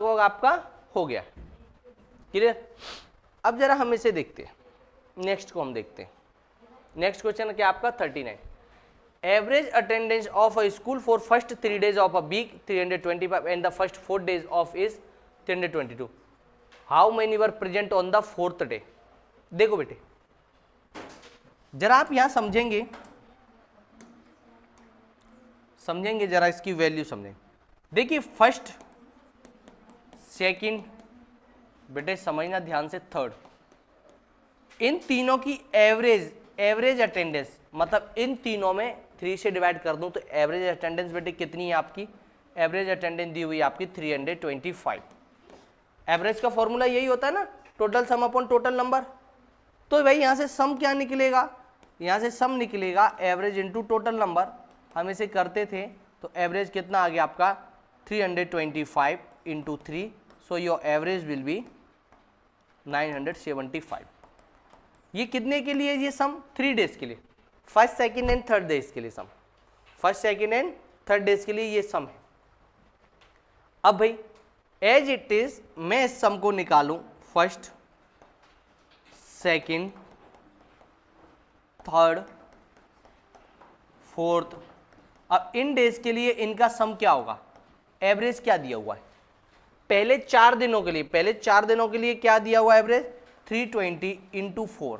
वो आपका हो गया। क्लियर? अब जरा हम इसे देखते हैं, नेक्स्ट को हम देखते हैं। नेक्स्ट क्वेश्चन क्या आपका 39। Average attendance of a school for first 3 days of a week 325 and the first 4 days of is 322। How many were present on the 4th day? देखो बेटे, जरा आप यहां समझेंगे जरा इसकी वैल्यू समझें। देखिए फर्स्ट, सेकंड, बेटे समझना ध्यान से, थर्ड, इन तीनों की एवरेज अटेंडेंस, मतलब इन तीनों में 3 से डिवाइड कर दूं तो एवरेज अटेंडेंस बेटे कितनी है आपकी? एवरेज अटेंडेंस दी हुई है आपकी 325। एवरेज का फॉर्मूला यही होता है ना, total sum upon total number. तो भाई यहां से सम क्या निकलेगा? यहां से सम निकलेगा एवरेज इंटू टोटल नंबर। हम इसे करते थे तो एवरेज कितना आ गया आपका? 325 into 3, so your average will B 975। ये कितने के लिए? ये सम 3 days के लिए, first second and third days के लिए sum, first second and third days के लिए ये सम है। अब भाई एज इट इज मैं इस सम को निकालूं फर्स्ट, सेकंड, थर्ड, फोर्थ। अब इन डेज के लिए इनका सम क्या होगा? एवरेज क्या दिया हुआ है पहले 4 दिनों के लिए? पहले 4 दिनों के लिए क्या दिया हुआ एवरेज? 320 into 4,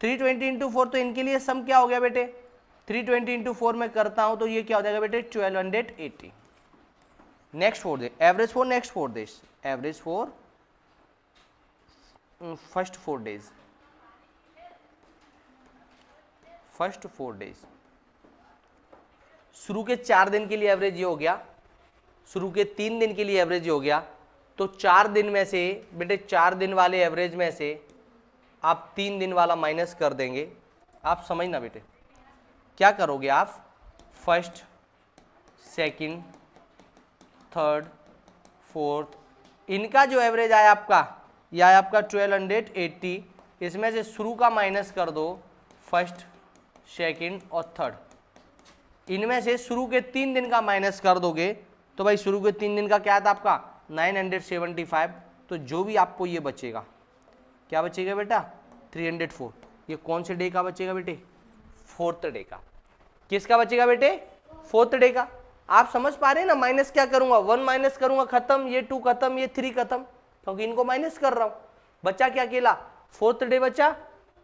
320 into 4। तो इनके लिए सम क्या हो गया बेटे? 320 इंटू 4 में करता हूं तो ये क्या हो जाएगा बेटे? 1280। Next 4 day, average for next 4 days, average for first 4 days, first 4 days. शुरू के 4 दिन के लिए एवरेज ये हो गया, शुरू के 3 दिन के लिए एवरेज ये हो गया। तो 4 दिन में से बेटे, 4 दिन वाले एवरेज में से आप 3 दिन वाला माइनस कर देंगे। आप समझना बेटे, क्या करोगे आप? फर्स्ट, सेकंड, थर्ड, फोर्थ, इनका जो एवरेज आया आपका, यह आया आपका 1280। इसमें से शुरू का माइनस कर दो, फर्स्ट, सेकंड और थर्ड। इनमें से शुरू के 3 दिन का माइनस कर दोगे तो भाई शुरू के 3 दिन का क्या था आपका? 975। तो जो भी आपको ये बचेगा, क्या बचेगा बेटा? 304। ये कौन से डे का बचेगा बेटे? 4th डे का। किसका बचेगा बेटे? 4th डे का। आप समझ पा रहे हैं ना? माइनस क्या करूंगा? 1 माइनस करूंगा, खत्म, ये 2 खत्म, ये 3 खत्म, क्योंकि इनको माइनस कर रहा हूं। बचा क्या? अकेला 4th डे बचा।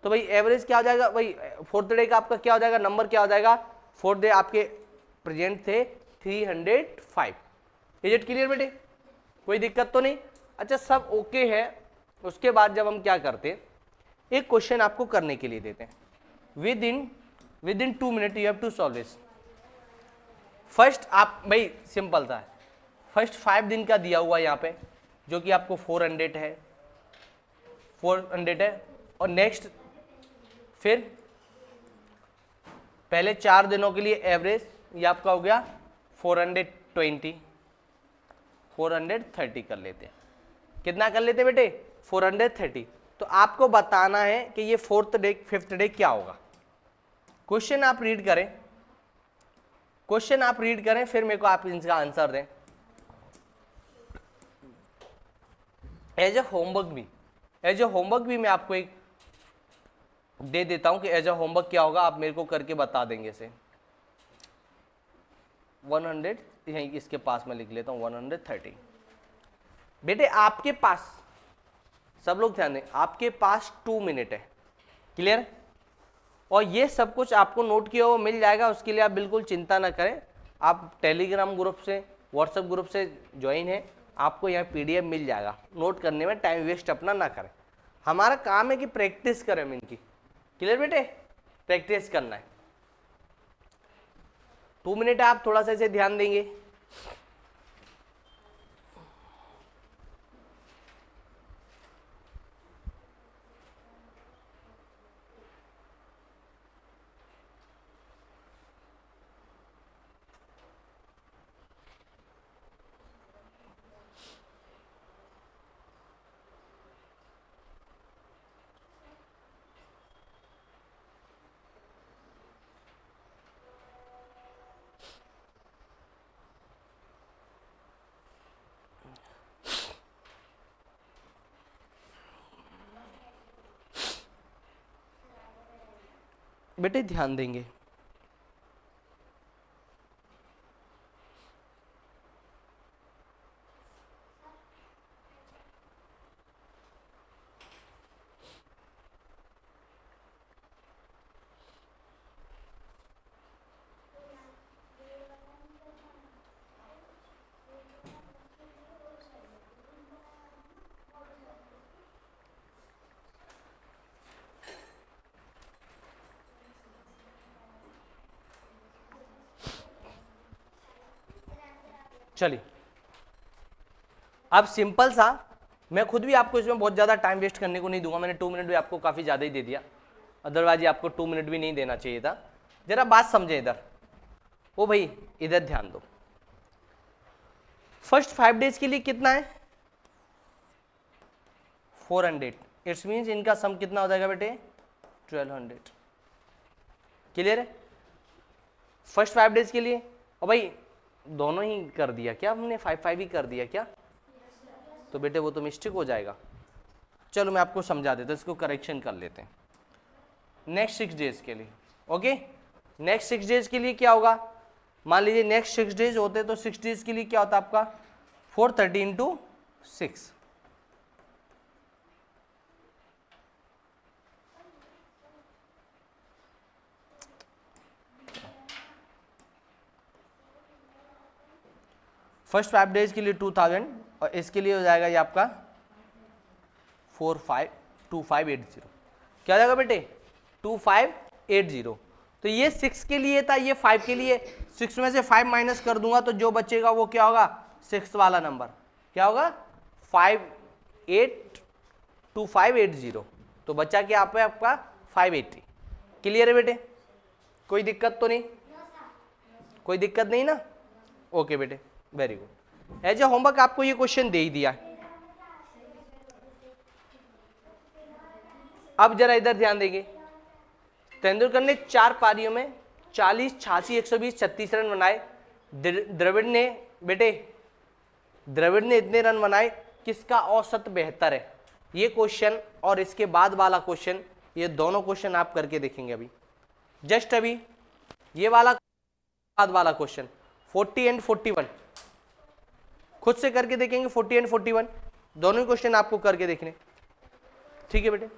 तो भाई एवरेज क्या हो जाएगा? भाई 4th डे का आपका क्या हो जाएगा? नंबर क्या हो जाएगा? 4th डे आपके प्रेजेंट थे 305। इज इट क्लियर बेटे? कोई दिक्कत तो नहीं? अच्छा, सब ओके है। उसके बाद जब हम क्या करते हैं, एक क्वेश्चन आपको करने के लिए देते हैं, within 2 minute you have to solve this. First आप भाई सिंपल सा है, फर्स्ट 5 दिन का दिया हुआ यहाँ पे, जो कि आपको 400 है, 400 है। और नेक्स्ट फिर पहले 4 दिनों के लिए एवरेज, ये आपका हो गया 420, 430 कर लेते हैं। कितना कर लेते बेटे? 430। तो आपको बताना है कि ये 4th डे 5th डे क्या होगा। क्वेश्चन आप रीड करें, क्वेश्चन आप रीड करें, फिर मेरे को आप इसका आंसर दें। एज ए होमवर्क भी मैं आपको एक दे देता हूं कि एज ए होमवर्क क्या होगा, आप मेरे को करके बता देंगे इसे। 100 यहीं इसके पास में लिख लेता हूं, 130। बेटे आपके पास, सब लोग ध्यान दें, आपके पास 2 मिनट है। क्लियर? और ये सब कुछ आपको नोट किया हुआ मिल जाएगा, उसके लिए आप बिल्कुल चिंता ना करें। आप टेलीग्राम ग्रुप से, व्हाट्सएप ग्रुप से ज्वाइन है, आपको यहाँ PDF मिल जाएगा। नोट करने में टाइम वेस्ट अपना ना करें। हमारा काम है कि प्रैक्टिस करें हम इनकी। क्लियर बेटे? प्रैक्टिस करना है। 2 मिनट आप थोड़ा सा इसे ध्यान देंगे। बेटे ध्यान देंगे। चलिए अब सिंपल सा, मैं खुद भी आपको इसमें बहुत ज़्यादा टाइम वेस्ट करने को नहीं दूंगा, मैंने 2 मिनट भी आपको काफ़ी ज़्यादा ही दे दिया, अदरवाइज आपको 2 मिनट भी नहीं देना चाहिए था। जरा बात समझे इधर, ओ भाई इधर ध्यान दो। फर्स्ट 5 डेज के लिए कितना है 400, इट्स मीन्स इनका सम कितना हो जाएगा बेटे 1200। क्लियर है? फर्स्ट 5 डेज के लिए, और भाई दोनों ही कर दिया क्या हमने, 5 ही कर दिया क्या? तो बेटे वो तो मिस्टेक हो जाएगा। चलो मैं आपको समझा देता हूँ, इसको करेक्शन कर लेते हैं। नेक्स्ट 6 डेज के लिए, ओके, नेक्स्ट 6 डेज के लिए क्या होगा, मान लीजिए नेक्स्ट 6 डेज होते तो 6 डेज के लिए क्या होता आपका 430 इंटू 6, फर्स्ट 5 डेज के लिए 2000, और इसके लिए हो जाएगा ये आपका 2580। क्या हो जाएगा बेटे 2580। तो ये 6 के लिए था, ये 5 के लिए, 6 में से 5 माइनस कर दूंगा तो जो बचेगा वो क्या होगा 6 वाला नंबर, क्या होगा 582580। तो बचा क्या आप आपका 580। क्लियर है बेटे? कोई दिक्कत तो नहीं, कोई दिक्कत नहीं ना? ओके बेटे, very good. As a homework आपको ये क्वेश्चन दे ही दिया है। अब जरा इधर ध्यान देंगे, तेंदुलकर ने 4 पारियों में 40, 86, 120, 36 रन बनाए। द्रविड़ ने बेटे, द्रविड़ ने इतने रन बनाए, किसका औसत बेहतर है? ये क्वेश्चन और इसके बाद वाला क्वेश्चन, ये दोनों क्वेश्चन आप करके देखेंगे अभी, जस्ट अभी ये वाला बाद वाला क्वेश्चन 40 एंड 41 खुद से करके देखेंगे। 40 एंड 41 दोनों ही क्वेश्चन आपको करके देखने, ठीक है बेटे?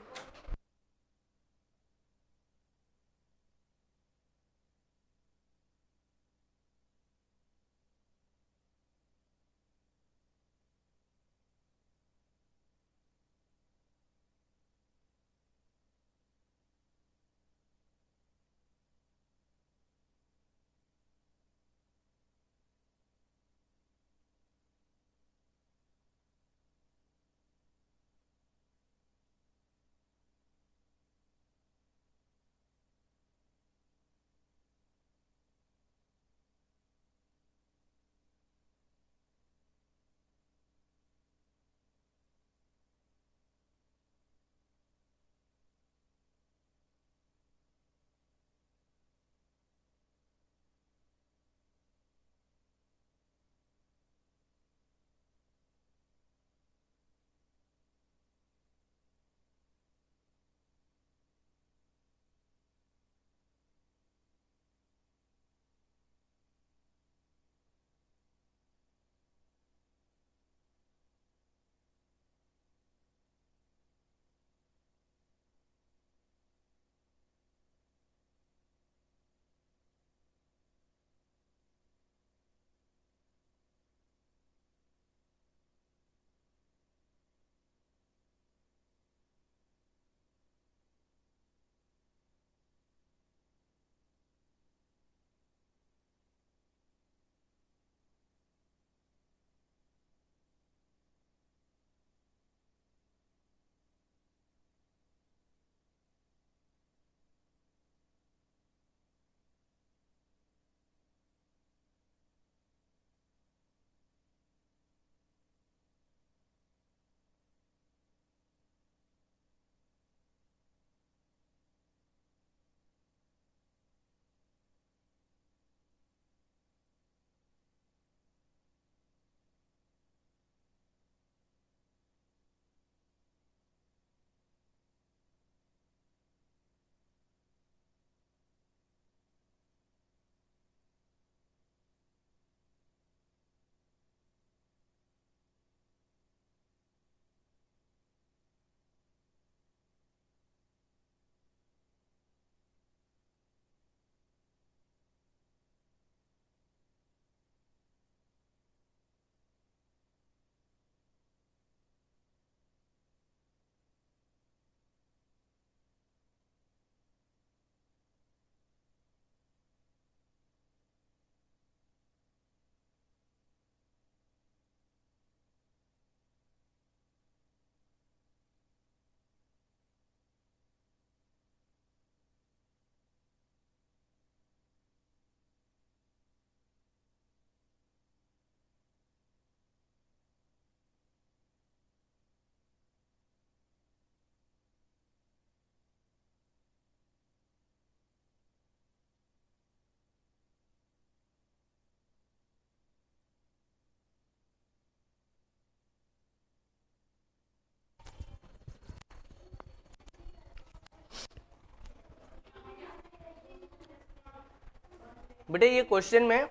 बेटे ये क्वेश्चन में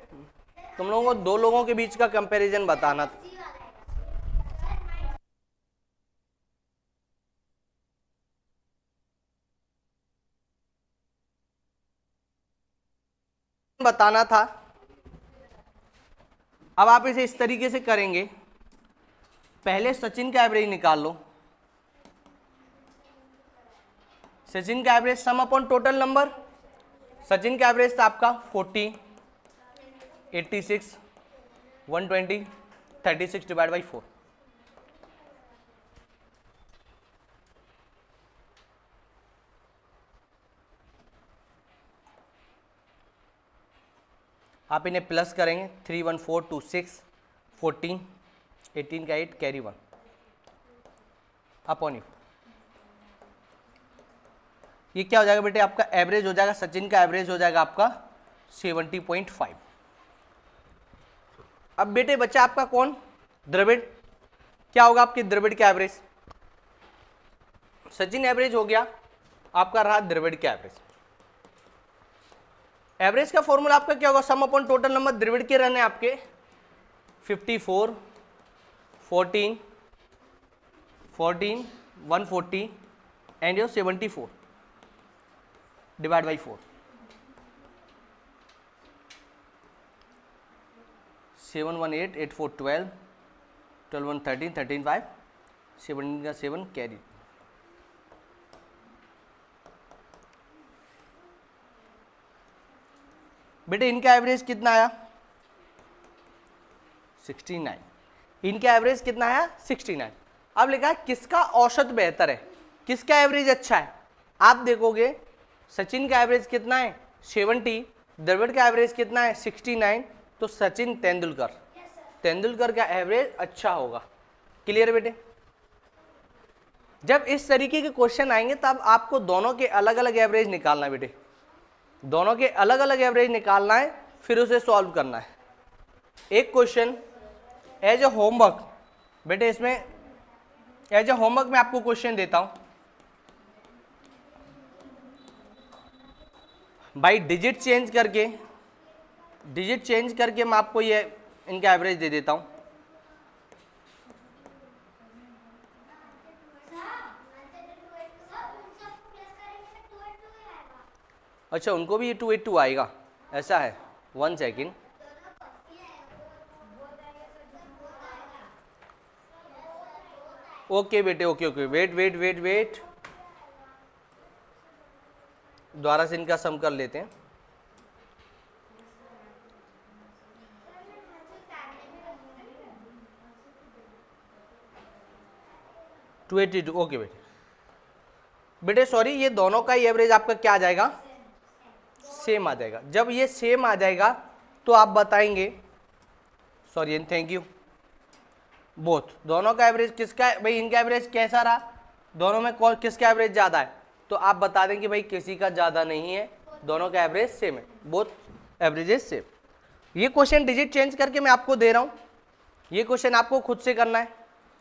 तुम लोगों को दो लोगों के बीच का कंपैरिजन बताना था। बताना था। अब आप इसे इस तरीके से करेंगे, पहले सचिन का एवरेज निकाल लो। सचिन का एवरेज सम अपॉन टोटल नंबर। सचिन का एवरेज था आपका 40, 86, 120, 36 डिवाइड बाई 4। आप इन्हें प्लस करेंगे, 3 1 4 2 6 14, 18 का 8 कैरी 1 अपॉन यू। ये क्या हो जाएगा बेटे, आपका एवरेज हो जाएगा, सचिन का एवरेज हो जाएगा आपका 70.5। अब बेटे बच्चा आपका कौन, द्रविड़। क्या होगा आपकी द्रविड़ का एवरेज, सचिन एवरेज हो गया, आपका रहा द्रविड़ का एवरेज। एवरेज का फॉर्मूला आपका क्या होगा, sum upon total number. Dravid के रन है आपके 54, 14, 14, 140 एंड योर 74 डिवाइड बाई 4। 7 1 8 8 4 12, 12 1 13, 13 5, 17 का 7 कैरी। बेटे इनका एवरेज कितना आया, 69। इनका एवरेज कितना आया, 69। अब लिखा है किसका औसत बेहतर है, किसका एवरेज अच्छा है। आप देखोगे सचिन का एवरेज कितना है 70, द्रविड़ का एवरेज कितना है 69, तो सचिन तेंदुलकर, तेंदुलकर का एवरेज अच्छा होगा। क्लियर बेटे। जब इस तरीके के क्वेश्चन आएंगे तब आपको दोनों के अलग अलग एवरेज निकालना है बेटे, दोनों के अलग अलग एवरेज निकालना है, फिर उसे सॉल्व करना है। एक क्वेश्चन एज ए होमवर्क बेटे, इसमें एज ए होमवर्क में आपको क्वेश्चन देता हूं भाई, डिजिट चेंज करके मैं आपको ये इनका एवरेज दे देता हूं। अच्छा उनको भी ये 282 आएगा, ऐसा है, 1 सेकेंड। ओके बेटे, okay okay, wait wait wait wait, दोबारा से इनका सम कर लेते हैं। टू 82, ओके बेटे। बेटे सॉरी, ये दोनों का ही एवरेज आपका क्या आ जाएगा, सेम आ जाएगा। जब ये सेम आ जाएगा तो आप बताएंगे, sorry and thank you, both दोनों का एवरेज किसका है भाई, इनका एवरेज कैसा रहा, दोनों में कौन किसका एवरेज ज़्यादा है, तो आप बता दें कि भाई किसी का ज़्यादा नहीं है, दोनों का एवरेज सेम है, बोथ एवरेजेज सेम। ये क्वेश्चन डिजिट चेंज करके मैं आपको दे रहा हूँ, ये क्वेश्चन आपको खुद से करना है,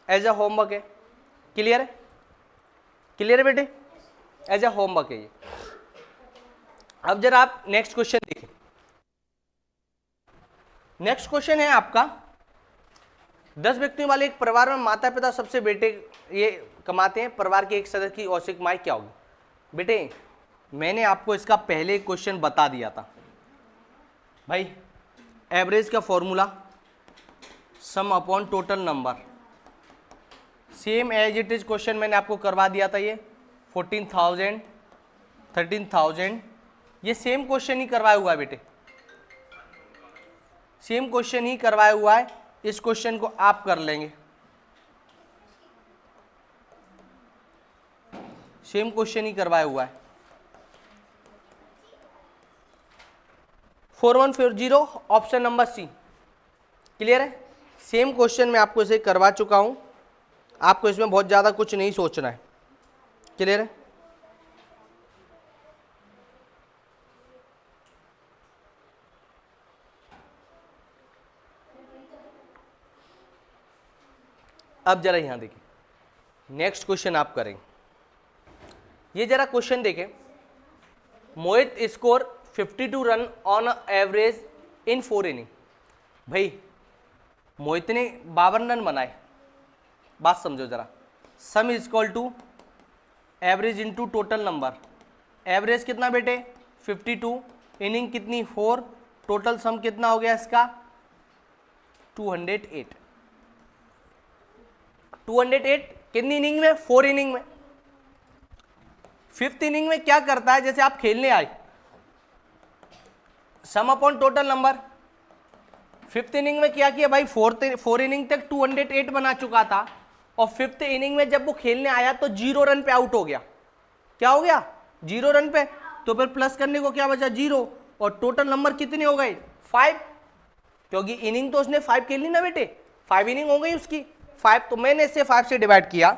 एज अ होमवर्क है। क्लियर है, क्लियर है बेटे, एज अ होमवर्क है ये। अब जरा आप नेक्स्ट क्वेश्चन देखिए। नेक्स्ट क्वेश्चन है आपका, 10 व्यक्तियों वाले एक परिवार में माता पिता सबसे बेटे ये कमाते हैं, परिवार के एक सदस्य की औसत कमाई क्या होगी। बेटे मैंने आपको इसका पहले क्वेश्चन बता दिया था भाई, एवरेज का formula sum upon total number, same as it is question मैंने आपको करवा दिया था। ये 14,000, 13,000, ये सेम क्वेश्चन ही करवाया हुआ है बेटे, सेम क्वेश्चन ही करवाया हुआ है। इस क्वेश्चन को आप कर लेंगे, सेम क्वेश्चन ही करवाया हुआ है। 4140 ऑप्शन नंबर सी। क्लियर है, सेम क्वेश्चन मैं आपको इसे करवा चुका हूं, आपको इसमें बहुत ज्यादा कुछ नहीं सोचना है। क्लियर है, अब जरा यहां देखिए, नेक्स्ट क्वेश्चन आप करेंगे। ये जरा क्वेश्चन देखें, Mohit score 52 run on average in 4 inning. भाई मोहित ने 52 रन बनाए, बात समझो जरा। Sum is equal to average into total number. Average कितना बेटे 52, इनिंग कितनी 4, टोटल सम कितना हो गया इसका 208। 208 कितनी इनिंग में 4 इनिंग में। फिफ्थ इनिंग में क्या करता है, जैसे आप खेलने आए सम upon total number. Fifth inning में क्या किया भाई, फोर इनिंग तक 208 बना चुका था और फिफ्थ इनिंग में जब वो खेलने आया तो 0 रन पे आउट हो गया। क्या हो गया 0 रन पे, तो फिर प्लस करने को क्या बचा 0 और टोटल नंबर कितने हो गए 5, क्योंकि इनिंग तो उसने 5 खेली ना बेटे, 5 इनिंग हो गई उसकी 5, तो मैंने इसे 5 से डिवाइड किया,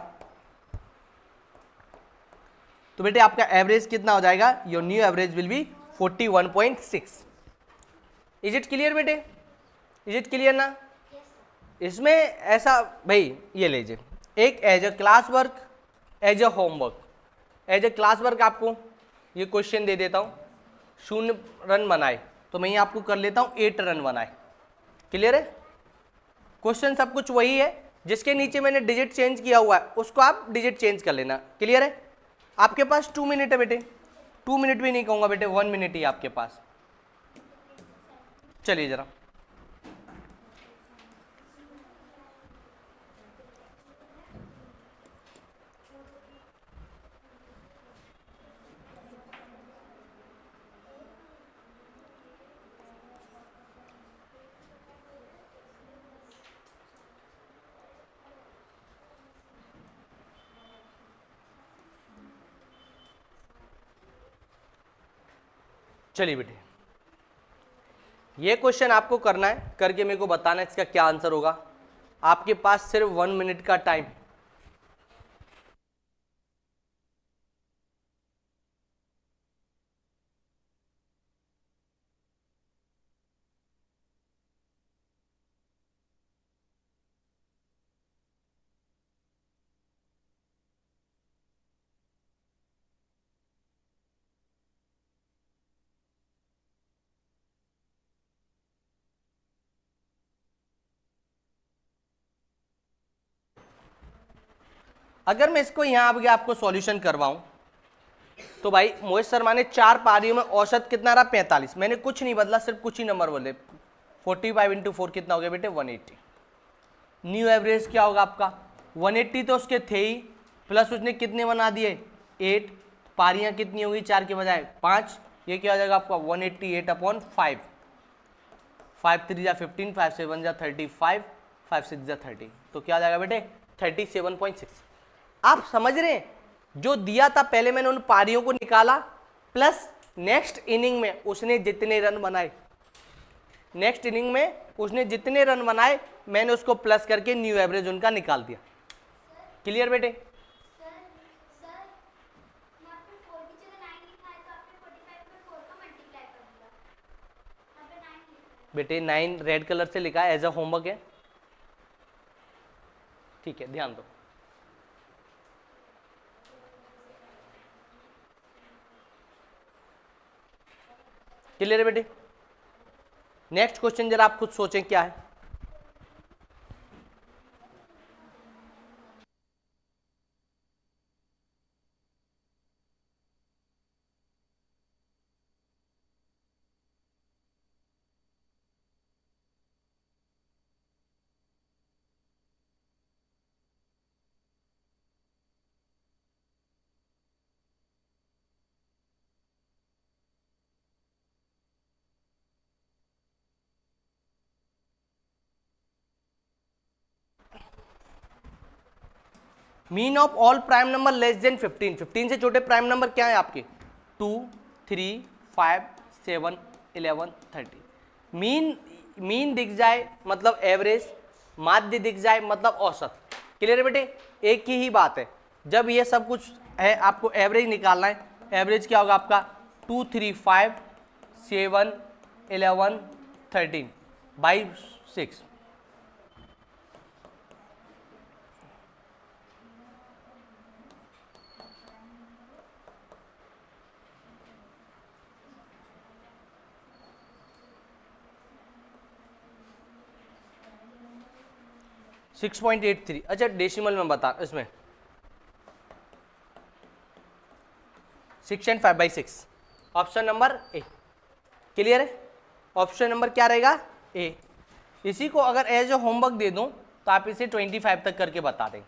तो बेटे आपका एवरेज कितना हो जाएगा, your new average will be 41.6। Is it clear बेटे, इज इट क्लियर ना। इसमें ऐसा भाई ये लीजिए, एक as a class work, as a homework. As a class work आपको ये क्वेश्चन दे देता हूँ, 0 रन बनाए तो मैं ये आपको कर लेता हूँ 8 रन बनाए। क्लियर है, क्वेश्चन सब कुछ वही है, जिसके नीचे मैंने डिजिट चेंज किया हुआ है उसको आप डिजिट चेंज कर लेना। क्लियर है, आपके पास 2 मिनट है बेटे, 2 मिनट भी नहीं कहूँगा बेटे, 1 मिनट ही आपके पास। चलिए जरा चलिए बेटे, ये क्वेश्चन आपको करना है, करके मेरे को बताना है इसका क्या आंसर होगा। आपके पास सिर्फ 1 मिनट का टाइम। अगर मैं इसको यहां आगे आपको सॉल्यूशन करवाऊं तो भाई मोहित शर्मा ने 4 पारियों में औसत कितना रहा 45, मैंने कुछ नहीं बदला, सिर्फ कुछ ही नंबर बोले। 45 इंटू 4 कितना हो गया बेटे 180। न्यू एवरेज क्या होगा आपका 180, तो उसके थे ही, प्लस उसने कितने बना दिए 8, पारियां कितनी होगी 4 के बजाय 5, ये क्या हो जाएगा आपका 188 अपॉन 5, 5 3 जा 15, 5 7 जा 35, 5 6 जा 30, तो क्या आ जाएगा बेटे 37.6। आप समझ रहे हैं, जो दिया था पहले मैंने उन पारियों को निकाला, प्लस नेक्स्ट इनिंग में उसने जितने रन बनाए, नेक्स्ट इनिंग में उसने जितने रन बनाए मैंने उसको प्लस करके न्यू एवरेज उनका निकाल दिया। क्लियर बेटे, बेटे 9 रेड कलर से लिखा है, एज अ होमवर्क है, ठीक है ध्यान दो। क्लियर है बेटे, नेक्स्ट क्वेश्चन जरा आप खुद सोचें क्या है। Mean of all prime number less than 15, 15 से छोटे प्राइम नंबर क्या है आपके 2 3 5 7 11 30। मीन दिख जाए मतलब एवरेज, माध्य दिख जाए मतलब औसत। क्लियर है बेटे, एक ही बात है, जब ये सब कुछ है आपको एवरेज निकालना है। एवरेज क्या होगा आपका 2 3 5 7 11 13 बाई 6, 6.83। अच्छा डेसिमल में बता, इसमें 6 and 5/6, option number A. Clear है? ऑप्शन नंबर क्या रहेगा? ए। इसी को अगर एज ए होमवर्क दे दूं तो आप इसे 25 तक करके बता दें।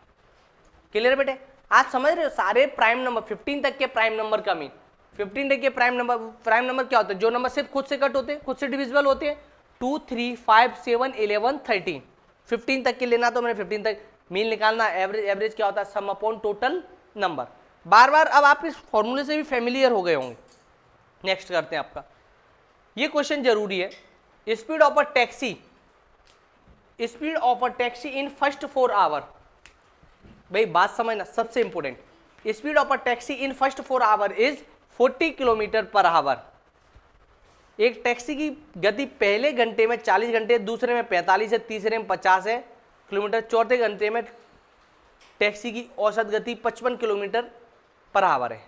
क्लियर है बेटे? आज समझ रहे हो सारे प्राइम नंबर 15 तक के प्राइम नंबर का मीन। 15 तक के प्राइम नंबर क्या होते हैं? जो नंबर सिर्फ खुद से कट होते हैं, खुद से डिविजिबल होते हैं। 2, 3, 5, 7, 11, 13। 15 तक के लेना तो मैंने 15 तक मीन निकालना। एवरेज क्या होता है? Sum upon total number. बार बार अब आप इस फॉर्मूले से भी फेमिलियर हो गए होंगे। नेक्स्ट करते हैं आपका, ये क्वेश्चन जरूरी है। Speed of a taxi, speed of a taxi in first 4 hour. भाई बात समझना, सबसे important. Speed of a taxi in first 4 hour is 40 kilometre per hour. एक टैक्सी की गति पहले घंटे में 40 घंटे, दूसरे में 45 है, तीसरे में 50 है किलोमीटर, चौथे घंटे में टैक्सी की औसत गति 55 किलोमीटर पर आवर है।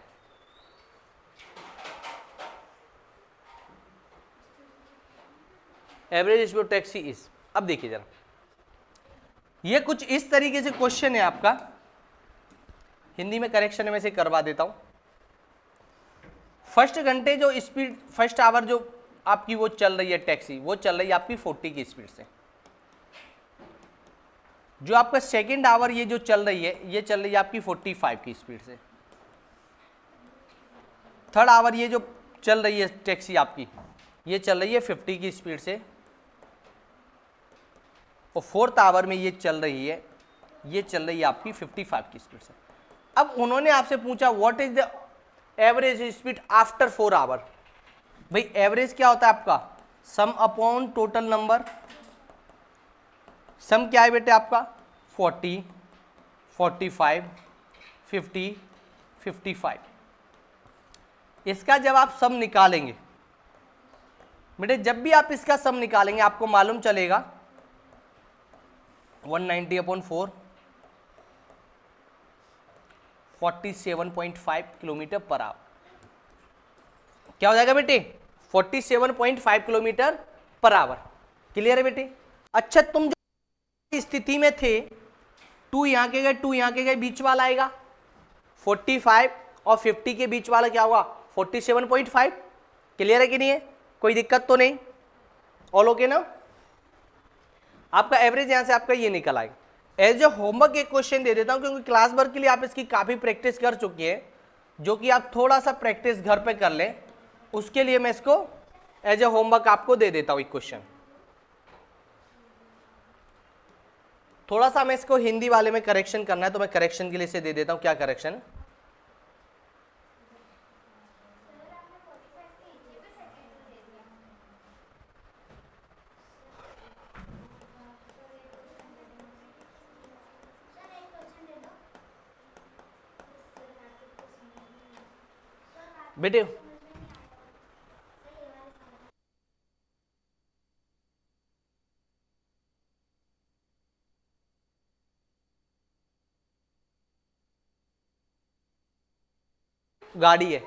Average speed taxi is. अब देखिए जरा, ये कुछ इस तरीके से क्वेश्चन है आपका। हिंदी में करेक्शन में से करवा देता हूं। फर्स्ट घंटे जो स्पीड, फर्स्ट आवर जो आपकी वो चल रही है टैक्सी, वो चल रही है आपकी 40 की स्पीड से। जो आपका सेकंड आवर ये जो चल रही है, ये चल रही है आपकी 45 की स्पीड से। थर्ड आवर ये जो चल रही है टैक्सी आपकी, ये चल रही है 50 की स्पीड से। और फोर्थ आवर में ये चल रही है, ये चल रही है आपकी 55 की स्पीड से। अब उन्होंने आपसे पूछा what is the average speed after 4 hour. भाई एवरेज क्या होता है आपका? Sum upon total number. Sum क्या है बेटे आपका? 40, 45, 50, 55। इसका जब आप सम निकालेंगे बेटे, जब भी आप इसका सम निकालेंगे आपको मालूम चलेगा 190/4 47.5 किलोमीटर पर आवर। क्या हो जाएगा बेटे? 47.5 किलोमीटर पर आवर। क्लियर है बेटे? अच्छा तुम जो स्थिति में थे, 2 यहां के गए, 2 यहां के गए, बीच वाला आएगा 45 और 50 के बीच वाला क्या होगा? 47.5। क्लियर है कि नहीं है? कोई दिक्कत तो नहीं? ऑल ओके ना? आपका एवरेज यहां से आपका ये निकल आएगा। एज ए होमवर्क एक क्वेश्चन दे देता हूं, क्योंकि क्लास वर्क के लिए आप इसकी काफी प्रैक्टिस कर चुकी है, जो कि आप थोड़ा सा प्रैक्टिस घर पे कर लें, उसके लिए मैं इसको एज ए होमवर्क आपको दे देता हूं एक क्वेश्चन। थोड़ा सा मैं इसको हिंदी वाले में करेक्शन करना है, तो मैं करेक्शन के लिए इसे दे देता हूं। क्या करेक्शन है? बेटे गाड़ी है,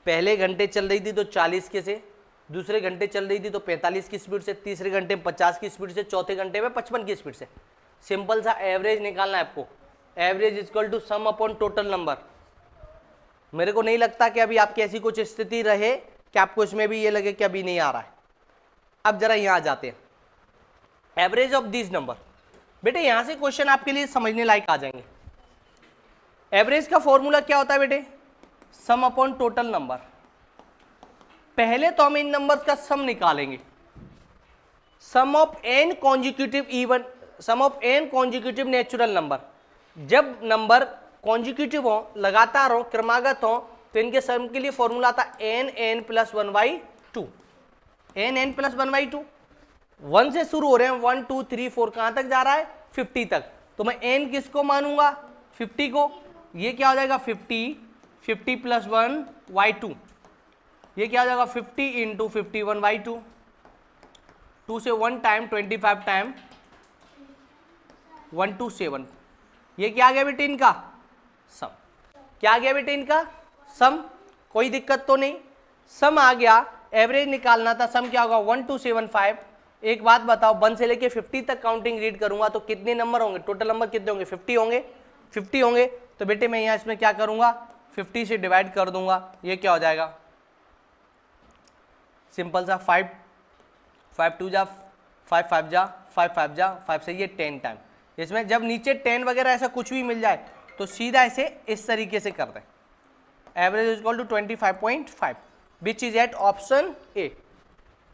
पहले घंटे चल रही थी तो 40 के से, दूसरे घंटे चल रही थी तो 45 की स्पीड से, तीसरे घंटे में 50 की स्पीड से, चौथे घंटे में 55 की स्पीड से। सिंपल सा एवरेज निकालना है आपको। Average equal to sum upon total number. मेरे को नहीं लगता कि अभी आपकी ऐसी कुछ स्थिति रहे कि आपको इसमें भी ये लगे कि अभी नहीं आ रहा है। अब जरा यहां आ जाते हैं, एवरेज ऑफ दिस नंबर। बेटे यहां से क्वेश्चन आपके लिए समझने लायक आ जाएंगे। एवरेज का फॉर्मूला क्या होता है बेटे? Sum upon total number. पहले तो हम इन नंबर्स का सम निकालेंगे। Sum of N consecutive even, sum of N consecutive natural number. जब नंबर कॉन्जिक्यूटिव हो, लगातार हो, क्रमागत हो, तो इनके सम के लिए फॉर्मूला आता N N plus 1/2। N N plus 1/2। 1 से शुरू हो रहे हैं, 1 2 3 4, कहां तक जा रहा है? 50 तक। तो मैं एन किसको मानूंगा? 50 को। ये क्या हो जाएगा? 50 प्लस 1/2। ये क्या हो जाएगा? 50 इंटू 51/2। 2 से 1 टाइम 25 टाइम 127। ये क्या आ गया बेटे इनका? सम। क्या आ गया बेटे इनका? सम। कोई दिक्कत तो नहीं? सम आ गया। एवरेज निकालना था, सम क्या होगा? 1275 एक बात बताओ, 1 से लेके 50 तक काउंटिंग रीड करूंगा तो कितने नंबर होंगे, टोटल नंबर कितने होंगे, 50 होंगे, 50 होंगे। तो बेटे मैं यहाँ इसमें क्या करूंगा, 50 से डिवाइड कर दूंगा, ये क्या हो जाएगा, सिंपल सा 5 5 2 जा 5 5 जा 5 5 जा 5 से ये 10 टाइम। इसमें जब नीचे 10 वगैरह ऐसा कुछ भी मिल जाए तो सीधा इसे इस तरीके से कर दें, average is equal to 25.5 which is at option A.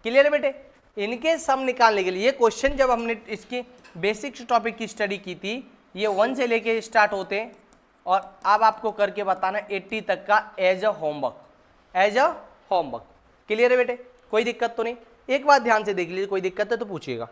Clear है बेटे। इनके सम निकालने के लिए, ये क्वेश्चन जब हमने इसकी बेसिक्स टॉपिक की स्टडी की थी, ये 1 से लेके स्टार्ट होते हैं और अब आपको करके बताना 80 तक का as a homework, as a homework. Clear है बेटे, कोई दिक्कत तो नहीं। एक बात ध्यान से देख लीजिए, कोई दिक्कत है तो पूछिएगा।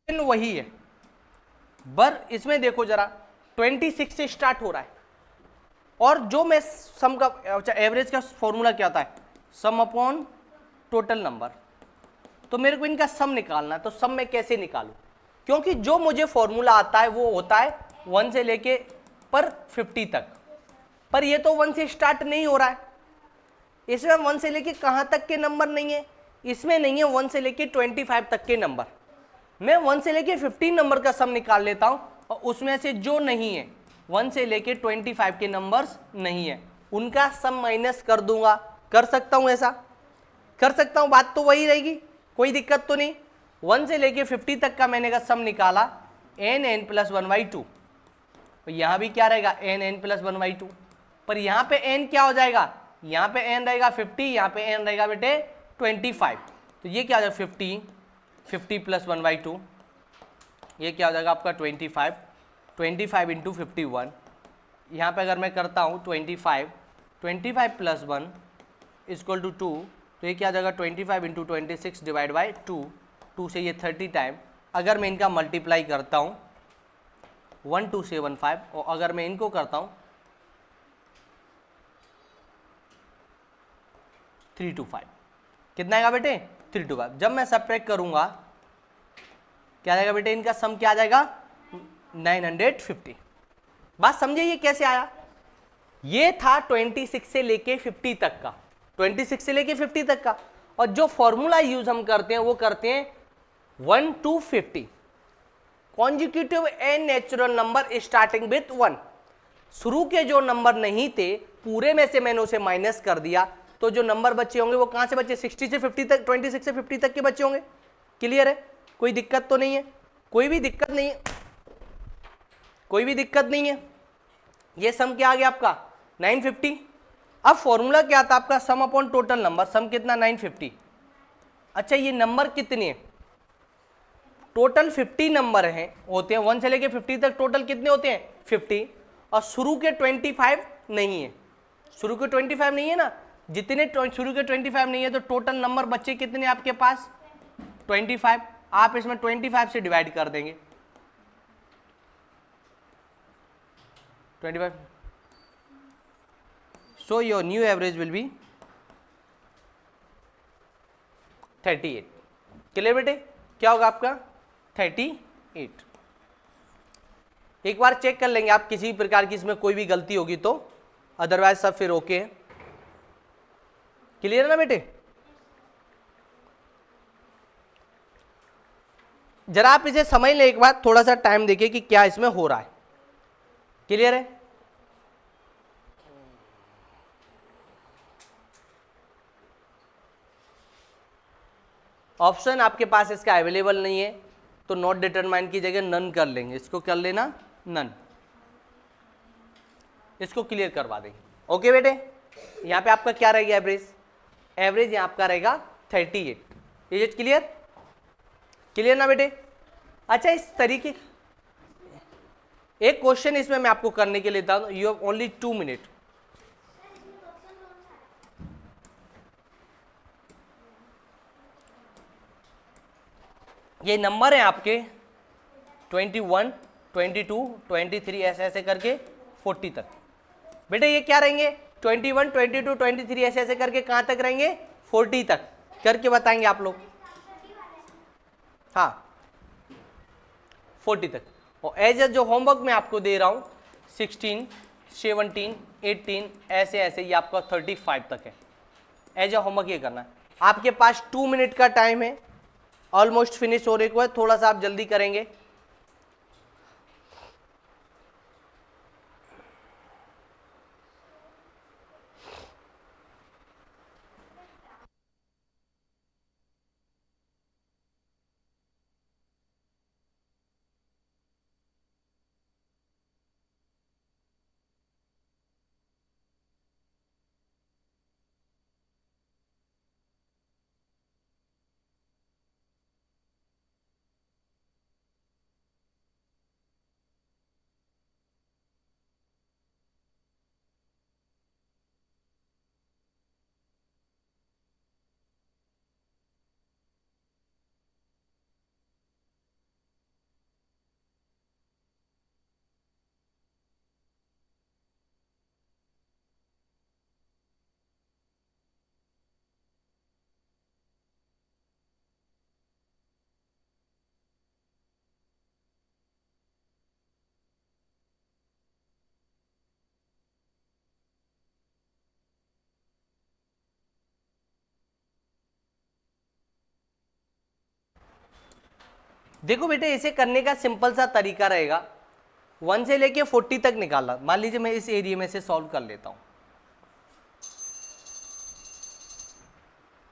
वही है, बर इसमें देखो जरा 26 से स्टार्ट हो रहा है और जो मैं सम का, अच्छा एवरेज का फॉर्मूला क्या होता है, सम अपॉन टोटल नंबर। तो मेरे को इनका सम निकालना है, तो सम मैं कैसे निकालूं, क्योंकि जो मुझे फॉर्मूला आता है वो होता है 1 से लेके पर 50 तक, पर ये तो 1 से स्टार्ट नहीं हो रहा है। इसमें 1 से लेके कहां तक के नंबर नहीं है, इसमें नहीं है 1 से लेके 25 तक के नंबर। मैं 1 से लेके 15 नंबर का सम निकाल लेता हूं और उसमें से जो नहीं है 1 से लेके 25 के नंबर्स नहीं है उनका सम माइनस कर दूंगा। कर सकता हूं, ऐसा कर सकता हूं, बात तो वही रहेगी, कोई दिक्कत तो नहीं। 1 से लेके 50 तक का मैंने का सम निकाला n प्लस 1/2, यहां भी क्या रहेगा n प्लस 1/2, पर यहां पे n क्या हो जाएगा, यहां पे n रहेगा 50, यहां पे n रहेगा बेटे 25। तो ये क्या हो जाएगा 50 प्लस 1/2, ये क्या हो जाएगा आपका 25 इंटू 51। यहाँ पे अगर मैं करता हूँ 25 प्लस 1 इक्वल टू 2, तो ये क्या हो जाएगा 25 इंटू 26 डिवाइड बाई 2 से ये 30 टाइम। अगर मैं इनका मल्टीप्लाई करता हूँ 1275 और अगर मैं इनको करता हूँ 325, कितना आएगा बेटे 325। जब मैं सब्ट्रैक्ट करूंगा क्या आएगा बेटे, इनका सम क्या आ जाएगा 950। बात समझिए ये कैसे आया, ये था 26 से लेके 50 तक का, 26 से लेके 50 तक का, और जो फॉर्मूला यूज हम करते हैं वो करते हैं 1 to 50 consecutive N natural number starting with 1। शुरू के जो नंबर नहीं थे पूरे में से मैंने उसे माइनस कर दिया, तो जो नंबर बचे होंगे वो कहां से बचे, 60 से 50 तक, 26 से 50 तक के बचे होंगे। क्लियर है, कोई दिक्कत तो नहीं है, कोई भी दिक्कत नहीं है, कोई भी दिक्कत नहीं है। ये सम क्या आ गया आपका 950। अब फॉर्मूला क्या था आपका, sum upon total number, sum कितना 950। अच्छा ये नंबर कितने हैं, टोटल 50 नंबर हैं होते हैं, 1 से लेके 50 तक टोटल कितने होते हैं 50, और शुरू के 25 नहीं है, शुरू के 25 नहीं है ना, जितने शुरू के 25 नहीं है तो टोटल नंबर बच्चे कितने आपके पास 25। आप इसमें 25 से डिवाइड कर देंगे 25, so your new average will be 38। Clear बेटे, क्या होगा आपका 38। एक बार चेक कर लेंगे आप, किसी भी प्रकार की इसमें कोई भी गलती होगी तो, अदरवाइज सब फिर ओके है। क्लियर है ना बेटे, जरा आप इसे समझ लें एक बार, थोड़ा सा टाइम देखिए कि क्या इसमें हो रहा है। क्लियर है, ऑप्शन आपके पास इसका अवेलेबल नहीं है तो नॉट डिटरमाइन की जगह नन कर लेंगे, इसको कर लेना नन, इसको क्लियर करवा देंगे। ओके बेटे, यहां पे आपका क्या रहेगा एवरेज, एवरेज यहां आपका रहेगा 38। इज इट क्लियर, क्लियर ना बेटे। अच्छा एक क्वेश्चन इसमें मैं आपको करने के लिए देता हूं, यू हैव ओनली 2 मिनट। ये नंबर है आपके 21, 22, 23 ऐसे ऐसे करके 40 तक। बेटे ये क्या रहेंगे 21, 22, 23 ऐसे ऐसे करके कहां तक रहेंगे 40 तक करके बताएंगे आप लोग। हाँ 40 तक। और एज जो होमवर्क मैं आपको दे रहा हूं 16, 17, 18 ऐसे ऐसे ये आपका 35 तक है। एज अ होमवर्क ये करना है। आपके पास 2 मिनट का टाइम है, ऑलमोस्ट फिनिश होने को है, थोड़ा सा आप जल्दी करेंगे। देखो बेटे इसे करने का सिंपल सा तरीका रहेगा, 1 से लेके 40 तक निकालना। मान लीजिए मैं इस एरिया में से सॉल्व कर लेता हूं,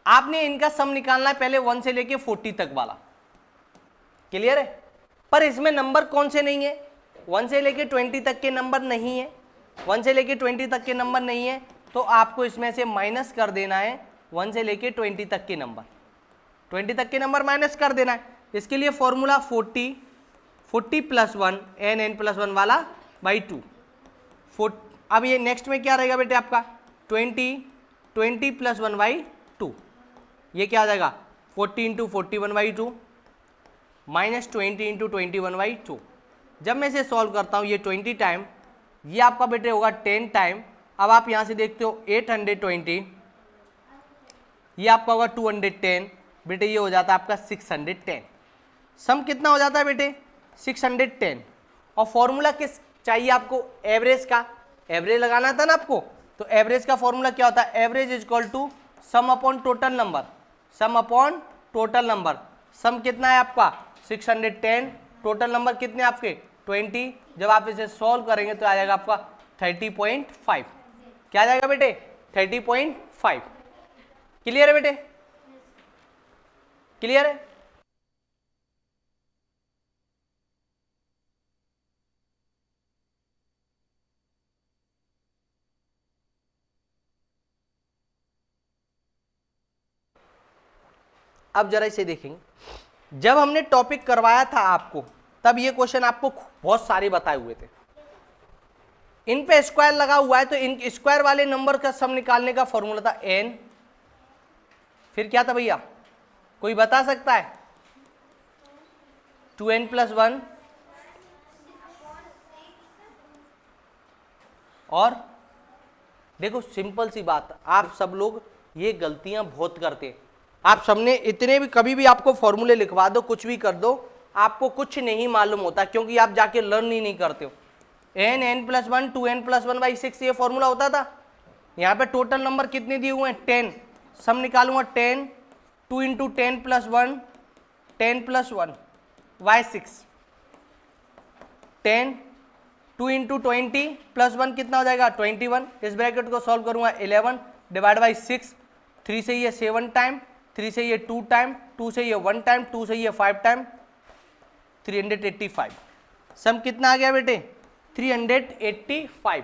आपने इनका सम निकालना है पहले 1 से लेके 40 तक वाला। क्लियर है? पर इसमें नंबर कौन से नहीं है, 1 से लेके 20 तक के नंबर नहीं है, 1 से लेके 20 तक के नंबर नहीं है, तो आपको इसमें से माइनस कर देना है 1 से लेके 20 तक के नंबर, 20 तक के नंबर माइनस कर देना है। इसके लिए फॉर्मूला 40 प्लस 1 n प्लस 1 वाला बाई 2। अब ये नेक्स्ट में क्या रहेगा बेटे आपका 20 प्लस 1 बाई 2, ये क्या आ जाएगा 40 into 41 by 2 minus 20 into 21 by 2। जब मैं इसे सॉल्व करता हूँ ये 20 टाइम, ये आपका बेटे होगा 10 टाइम। अब आप यहाँ से देखते हो 820, ये आपका होगा 210, बेटे ये हो जाता है आपका 610। सम कितना हो जाता है बेटे 610। और फॉर्मूला किस चाहिए आपको, एवरेज का, एवरेज लगाना था ना आपको, तो एवरेज का फॉर्मूला क्या होता है, average is equal to sum upon total number, sum upon total number. Sum कितना है आपका 610, टोटल नंबर कितने आपके 20। जब आप इसे सॉल्व करेंगे तो आ जाएगा आपका 30.5। क्या आ जाएगा बेटे 30.5। क्लियर है बेटे, क्लियर है? अब जरा इसे देखेंगे, जब हमने टॉपिक करवाया था आपको तब ये क्वेश्चन आपको बहुत सारे बताए हुए थे। इन पे स्क्वायर लगा हुआ है तो इन स्क्वायर वाले नंबर का सम निकालने का फॉर्मूला था n, फिर क्या था भैया कोई बता सकता है 2n प्लस 1 और देखो सिंपल सी बात, आप सब लोग ये गलतियां बहुत करते हैं। आप सबने इतने भी कभी भी आपको फॉर्मूले लिखवा दो कुछ भी कर दो, आपको कुछ नहीं मालूम होता क्योंकि आप जाके लर्न ही नहीं करते हो। n plus 1 2n plus 1 by 6 ये फॉर्मूला होता था। यहाँ पे टोटल नंबर कितने दिए हुए हैं 10, सम निकालूंगा 10, 2 into 10 plus 1 10 plus 1 by 6, 10 2 into 20 plus 1 कितना हो जाएगा 21। इस ब्रैकेट को सॉल्व करूंगा 11 डिवाइड बाई 6, 3 से ये 7 टाइम, 3 से ये 2 टाइम, 2 से ये 1 टाइम, 2 से ये 5 टाइम, 385। सम कितना आ गया बेटे 385।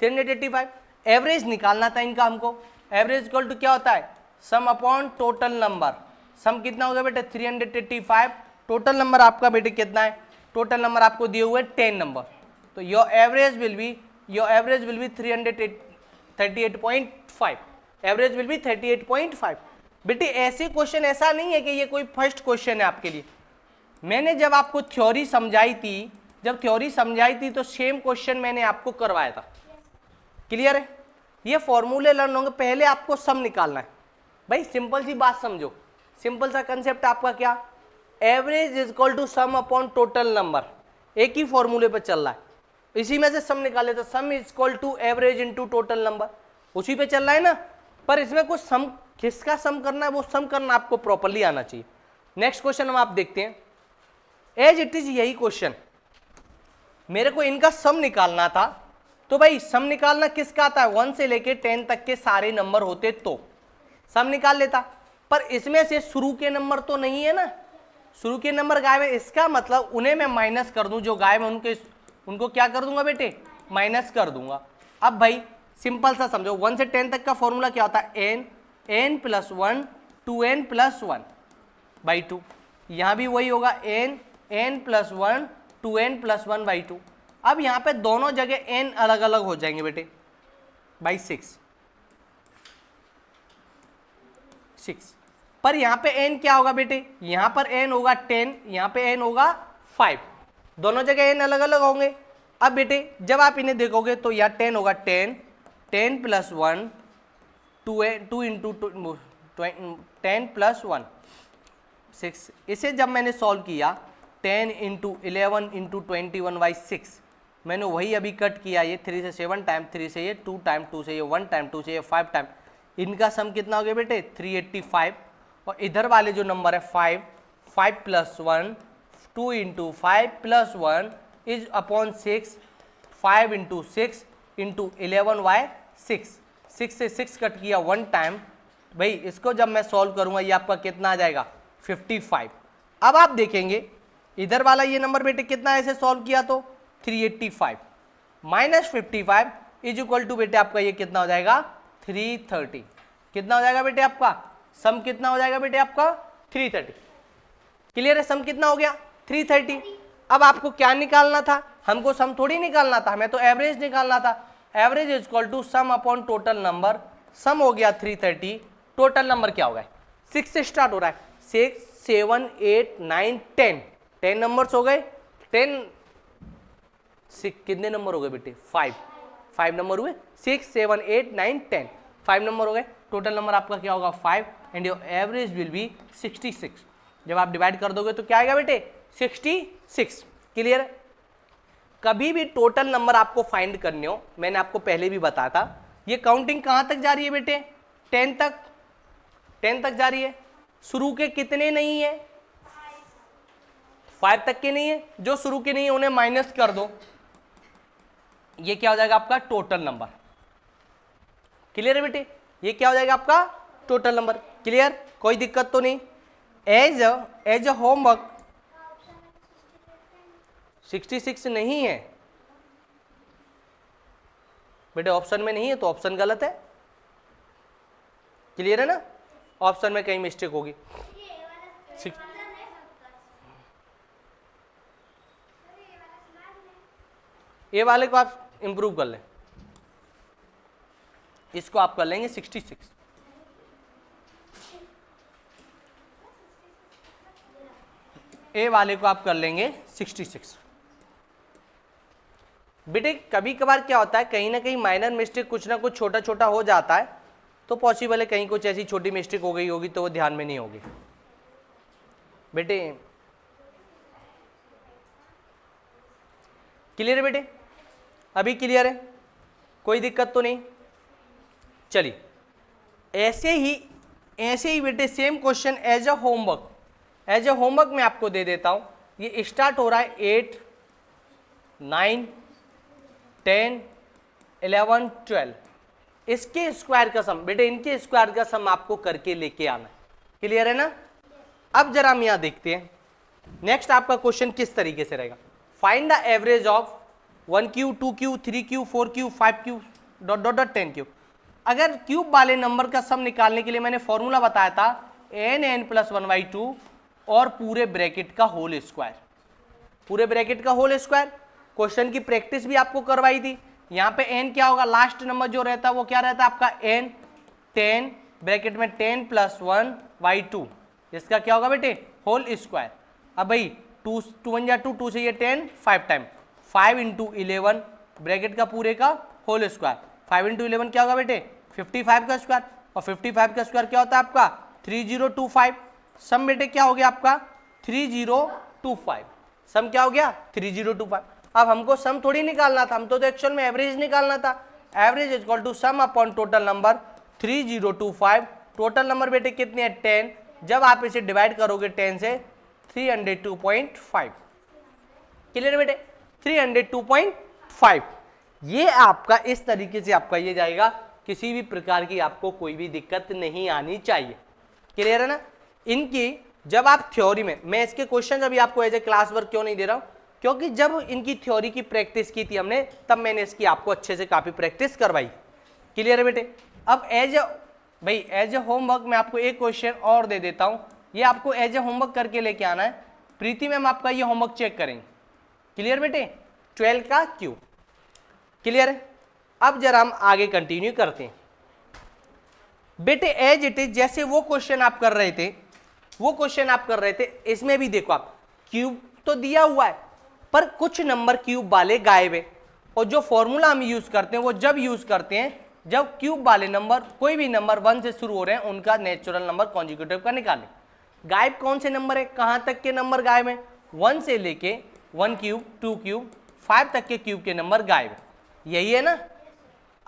385 एवरेज निकालना था इनका हमको। एवरेज इक्वल टू क्या होता है sum upon total number. Sum कितना हो गया बेटे 385। टोटल नंबर आपका बेटे कितना है, टोटल नंबर आपको दिए हुए 10 नंबर। तो your average will B 38.5, average will B 38.5। बेटे ऐसे क्वेश्चन ऐसा नहीं है कि ये कोई फर्स्ट क्वेश्चन है आपके लिए। मैंने जब आपको थ्योरी समझाई थी, तो सेम क्वेश्चन मैंने आपको करवाया था। क्लियर है? ये फॉर्मूले लर्न होंगे, पहले आपको सम निकालना है। भाई सिंपल सी बात समझो, सिंपल सा कंसेप्ट आपका क्या, average is equal to sum upon total number, एक ही फॉर्मूले पर चल रहा है, इसी में से सम निकाले तो sum is equal to average into total number, उसी पे चल रहा है ना। पर इसमें कुछ सम, किसका सम करना है वो सम करना आपको प्रॉपर्ली आना चाहिए। नेक्स्ट क्वेश्चन हम आप देखते हैं, एज इट इज यही क्वेश्चन, मेरे को इनका सम निकालना था, तो भाई सम निकालना किसका आता है, 1 से लेके 10 तक के सारे नंबर होते तो सम निकाल लेता, पर इसमें से शुरू के नंबर तो नहीं है ना, शुरू के नंबर गायब है, इसका मतलब उन्हें मैं माइनस कर दूं, जो गायब है उनको क्या कर दूंगा बेटे, माइनस कर दूंगा। अब भाई सिंपल सा समझो, 1 से 10 तक का फॉर्मूला क्या होता है, n plus 1 2n plus 1 by 2, यहां भी वही होगा n plus 1 2n plus 1 by 2। अब यहाँ पे दोनों जगह n अलग अलग हो जाएंगे बेटे, बाई 6, पर यहाँ पे n क्या होगा बेटे, यहाँ पर n होगा 10, यहाँ पे n होगा 5, दोनों जगह n अलग अलग होंगे। अब बेटे जब आप इन्हें देखोगे तो यहाँ 10 होगा 10 प्लस 1 2 इंटू 10 प्लस 1 6, इसे जब मैंने सॉल्व किया 10 इंटू 11 इंटू 21 बाई 6, मैंने वही अभी कट किया, ये 3 से 7 टाइम, 3 से ये 2 टाइम, 2 से ये 1 टाइम, 2 से ये 5 टाइम, इनका सम कितना हो गया बेटे 385। और इधर वाले जो नंबर है 5 plus 1 2 into 5 plus 1 is upon 6, 5 into 6 into 11 by 6 से 6 कट किया 1 टाइम। भाई इसको जब मैं सॉल्व करूंगा ये आपका कितना आ जाएगा 55। अब आप देखेंगे इधर वाला ये नंबर बेटे कितना ऐसे सॉल्व किया तो 385 माइनस 55 इज इक्वल टू बेटे आपका ये कितना हो जाएगा 330। कितना हो जाएगा बेटे आपका सम, कितना हो जाएगा बेटे आपका 330। क्लियर है, सम कितना हो गया 330। अब आपको क्या निकालना था, हमको सम थोड़ी निकालना था, हमें तो एवरेज निकालना था। Average is equal to sum upon total number, sum हो गया 330, टोटल नंबर क्या होगा 6 से स्टार्ट हो रहा है, 6 7 8 9 10 नंबर्स हो गए। 10 कितने नंबर हो गए बेटे 5 नंबर हुए, 6 7 8 9 10 5 नंबर हो गए। टोटल नंबर आपका क्या होगा 5 and your average will B 66। जब आप डिवाइड कर दोगे तो क्या आएगा बेटे 66। क्लियर है? कभी भी टोटल नंबर आपको फाइंड करने हो, मैंने आपको पहले भी बताया था, ये काउंटिंग कहां तक जा रही है बेटे 10 तक जा रही है। शुरू के कितने नहीं है 5 तक के नहीं है, जो शुरू के नहीं है उन्हें माइनस कर दो, ये क्या हो जाएगा आपका टोटल नंबर। क्लियर है बेटे, ये क्या हो जाएगा आपका टोटल नंबर। क्लियर, कोई दिक्कत तो नहीं। एज अ होमवर्क 66 नहीं है बेटे, ऑप्शन में नहीं है तो ऑप्शन गलत है। क्लियर है ना, ऑप्शन में कहीं मिस्टेक होगी। ये वाले को आप इंप्रूव कर लें, इसको आप कर लेंगे 66। ए वाले को आप कर लेंगे 66। बेटे कभी कभार क्या होता है, कहीं ना कहीं माइनर मिस्टेक कुछ ना कुछ छोटा छोटा हो जाता है, तो पॉसिबल है कहीं कुछ ऐसी छोटी मिस्टेक हो गई होगी तो वो ध्यान में नहीं होगी बेटे। क्लियर है बेटे, अभी क्लियर है, कोई दिक्कत तो नहीं। चलिए ऐसे ही बेटे same question as a homework मैं आपको दे देता हूं। ये स्टार्ट हो रहा है 8 9 10 11 12, इसके स्क्वायर का सम बेटे, इनके स्क्वायर का सम आपको करके लेके आना है। क्लियर है ना। अब जरा हम यहां देखते हैं नेक्स्ट आपका क्वेश्चन किस तरीके से रहेगा। Find the average of 1 cube 2 cube 3 cube 4 cube 5 cube ... 10 cube. अगर क्यूब वाले नंबर का सम निकालने के लिए मैंने फॉर्मूला बताया था n प्लस 1/2 और पूरे ब्रैकेट का होल स्क्वायर, पूरे ब्रैकेट का होल स्क्वायर। क्वेश्चन की प्रैक्टिस भी आपको करवाई थी। यहाँ पे n क्या होगा, लास्ट नंबर जो रहता है वो क्या रहता है आपका n, 10 ब्रैकेट में 10 + 1 y2, इसका क्या होगा बेटे होल स्क्वायर। अब भाई 2 1 जा 2 से ये 10 5 टाइम 5 × 11 ब्रैकेट का पूरे का होल स्क्वायर, 5 × 11 क्या होगा बेटे 55 का स्क्वायर, और 55 का स्क्वायर क्या होता है आपका 3025। सम बेटे क्या हो गया आपका 3025, सम क्या हो गया 3025। अब हमको सम थोड़ी निकालना था, हमको तो एक्चुअल में एवरेज निकालना था। Average is equal to sum upon total number 3025। Total number बेटे कितने हैं 10, जब आप इसे डिवाइड करोगे 10 से 302.5। क्लियर बेटे 302.5। ये आपका इस तरीके से आपका ये जाएगा, किसी भी प्रकार की आपको कोई भी दिक्कत नहीं आनी चाहिए। क्लियर है ना। इनकी जब आप थ्योरी में, मैं इसके क्वेश्चन अभी आपको एज ए क्लास वर्क क्यों नहीं दे रहा हूं, क्योंकि जब इनकी थ्योरी की प्रैक्टिस की थी हमने, तब मैंने इसकी आपको अच्छे से काफी प्रैक्टिस करवाई। क्लियर है बेटे। अब एज ए होमवर्क मैं आपको एक क्वेश्चन और दे देता हूं, ये आपको एज ए होमवर्क करके लेके आना है। प्रीति मैम आपका ये होमवर्क चेक करेंगे। क्लियर बेटे 12 का क्यूब। क्लियर है। अब जरा हम आगे कंटिन्यू करते हैं बेटे। एज इट इज जैसे वो क्वेश्चन आप कर रहे थे, इसमें भी देखो आप क्यूब तो दिया हुआ है, पर कुछ नंबर क्यूब वाले गायब है। और जो फॉर्मूला हम यूज करते हैं वो जब यूज करते हैं जब क्यूब वाले नंबर, कोई भी नंबर 1 से शुरू हो रहे हैं, उनका नेचुरल नंबर कॉन्जिक्यूटिव का निकालें। गायब कौन से नंबर है, कहां तक के नंबर गायब है, 1 से लेके 1 क्यूब 2 क्यूब 5 तक के क्यूब के नंबर गायब है। यही है ना।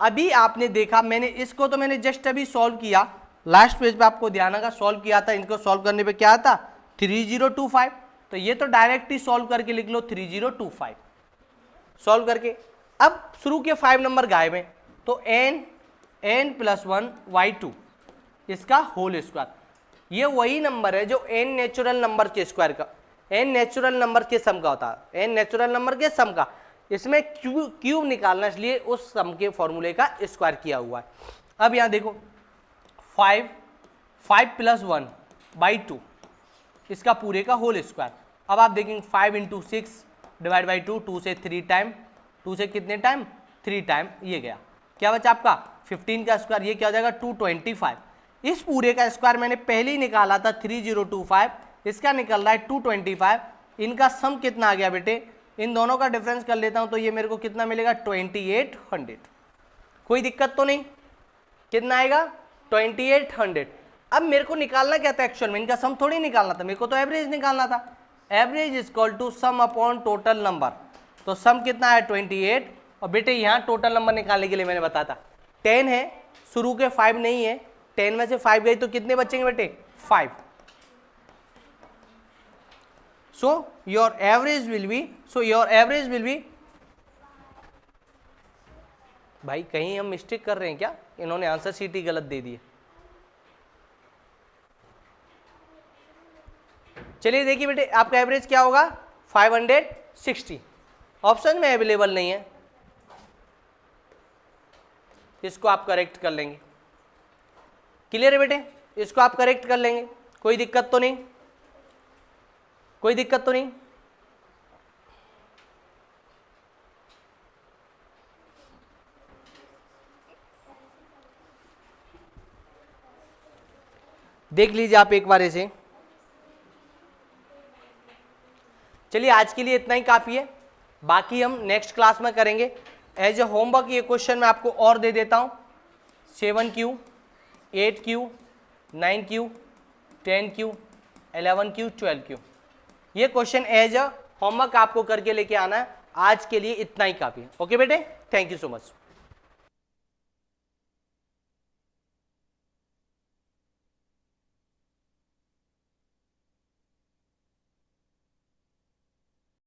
अभी आपने देखा, मैंने जस्ट अभी सॉल्व किया, लास्ट पेज पे आपको ध्यान होगा सॉल्व किया था। इनको सॉल्व करने पे क्या आता 3025, तो ये तो डायरेक्ट ही सॉल्व करके लिख लो 3025 सॉल्व करके। अब शुरू के 5 नंबर गायब हैं, तो n + 1 y2 इसका होल स्क्वायर। ये वही नंबर है जो n नेचुरल नंबर के स्क्वायर का, n नेचुरल नंबर के सम का होता है, n नेचुरल नंबर के सम का। इसमें क्यूब निकालना, इसलिए उस सम के फॉर्मूले का स्क्वायर किया हुआ है। अब यहां देखो 5 + 1 / 2 इसका पूरे का होल स्क्वायर। अब आप देखेंगे 5 × 6 डिवाइड बाई 2, 2 से 3 टाइम, 2 से कितने टाइम 3 टाइम, ये गया क्या बचा आपका 15 का स्क्वायर, ये क्या हो जाएगा 225। इस पूरे का स्क्वायर मैंने पहले ही निकाला था 3025, इसका निकल रहा है 225। इनका सम कितना आ गया बेटे, इन दोनों का डिफरेंस कर लेता हूं तो ये मेरे को कितना मिलेगा 2800। कोई दिक्कत तो नहीं, कितना आएगा 2800। अब मेरे को निकालना क्या था एक्चुअल में, इनका सम थोड़ी निकालना था, मेरे को तो एवरेज निकालना था। Average is equal to sum upon total number, तो सम कितना है 28। और बेटे यहाँ टोटल नंबर निकालने के लिए मैंने बताया था 10 है, शुरू के 5 नहीं है, 10 में से 5 गई तो कितने बचेंगे बेटे 5। So your average will be भाई कहीं हम मिस्टेक कर रहे हैं क्या, इन्होंने आंसर शीट ही गलत दे दी है। चलिए देखिए बेटे आपका एवरेज क्या होगा 560, ऑप्शन में अवेलेबल नहीं है, इसको आप करेक्ट कर लेंगे। क्लियर है बेटे, इसको आप करेक्ट कर लेंगे, कोई दिक्कत तो नहीं, कोई दिक्कत तो नहीं। देख लीजिए आप एक बार इसे। चलिए आज के लिए इतना ही काफी है, बाकी हम नेक्स्ट क्लास में करेंगे। एज ए होमवर्क ये क्वेश्चन मैं आपको और दे देता हूं, 7Q 8Q 9Q 10Q 11Q 12Q, ये क्वेश्चन एज अ होमवर्क आपको करके लेके आना है। आज के लिए इतना ही काफी है। ओके बेटे, थैंक यू सो मच।